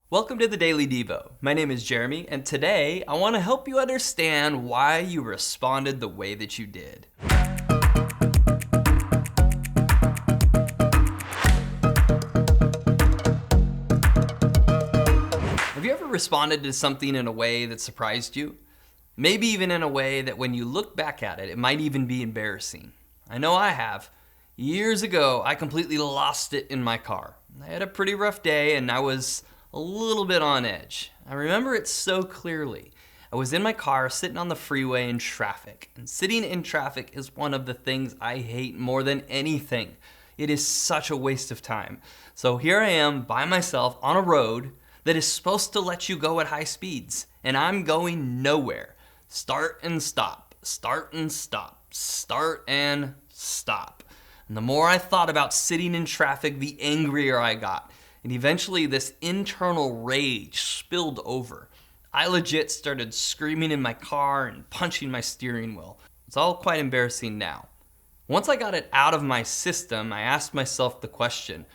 Welcome to the Daily Devo. My name is Jeremy, and today I want to help you understand why you responded the way that you did. Have you ever responded to something in a way that surprised you? Maybe even in a way that when you look back at it, it might even be embarrassing. I know I have. Years ago, I completely lost it in my car. I had a pretty rough day and I was a little bit on edge. I remember it so clearly. I was in my car sitting on the freeway in traffic, and sitting in traffic is one of the things I hate more than anything. It is such a waste of time. So here I am by myself on a road that is supposed to let you go at high speeds, and I'm going nowhere. Start and stop, start and stop, start and stop. And the more I thought about sitting in traffic, the angrier I got. And eventually this internal rage spilled over. I legit started screaming in my car and punching my steering wheel. It's all quite embarrassing now. Once I got it out of my system, I asked myself the question,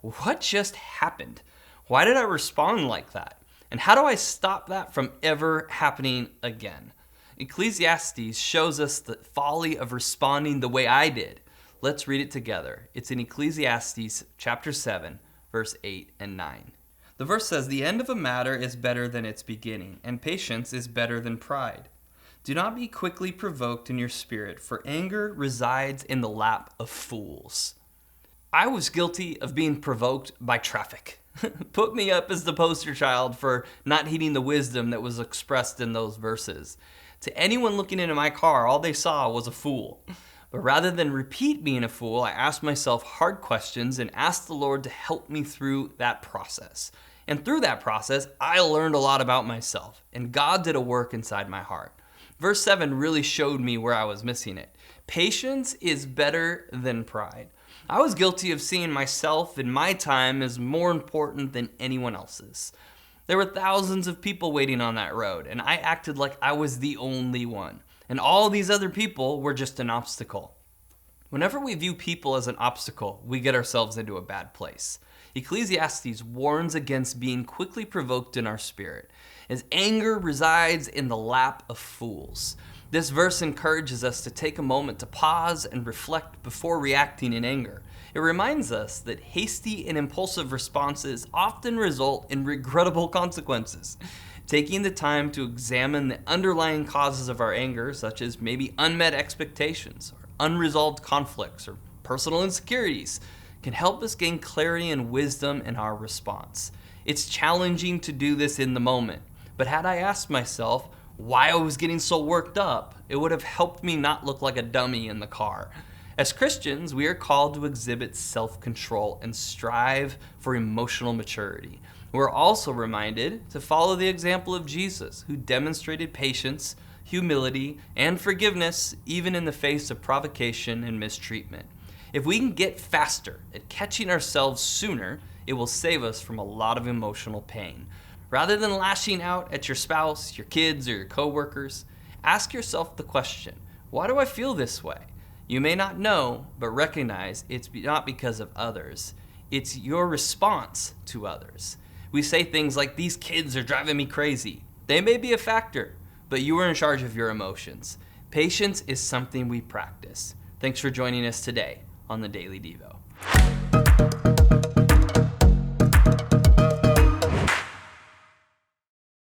what just happened? Why did I respond like that? And how do I stop that from ever happening again? Ecclesiastes shows us the folly of responding the way I did. Let's read it together. It's in Ecclesiastes chapter 7. Verse 8 and 9. The verse says, "The end of a matter is better than its beginning, and patience is better than pride. Do not be quickly provoked in your spirit, for anger resides in the lap of fools." I was guilty of being provoked by traffic. Put me up as the poster child for not heeding the wisdom that was expressed in those verses. To anyone looking into my car, all they saw was a fool. But rather than repeat being a fool, I asked myself hard questions and asked the Lord to help me through that process. And through that process, I learned a lot about myself, and God did a work inside my heart. Verse 7 really showed me where I was missing it. Patience is better than pride. I was guilty of seeing myself and my time as more important than anyone else's. There were thousands of people waiting on that road, and I acted like I was the only one. And all these other people were just an obstacle. Whenever we view people as an obstacle, we get ourselves into a bad place. Ecclesiastes warns against being quickly provoked in our spirit, as anger resides in the lap of fools. This verse encourages us to take a moment to pause and reflect before reacting in anger. It reminds us that hasty and impulsive responses often result in regrettable consequences. Taking the time to examine the underlying causes of our anger, such as maybe unmet expectations, or unresolved conflicts, or personal insecurities, can help us gain clarity and wisdom in our response. It's challenging to do this in the moment, but had I asked myself why I was getting so worked up, it would have helped me not look like a dummy in the car. As Christians, we are called to exhibit self-control and strive for emotional maturity. We're also reminded to follow the example of Jesus, who demonstrated patience, humility, and forgiveness even in the face of provocation and mistreatment. If we can get faster at catching ourselves sooner, it will save us from a lot of emotional pain. Rather than lashing out at your spouse, your kids, or your coworkers, ask yourself the question, why do I feel this way? You may not know, but recognize it's not because of others. It's your response to others. We say things like, these kids are driving me crazy. They may be a factor, but you are in charge of your emotions. Patience is something we practice. Thanks for joining us today on the Daily Devo.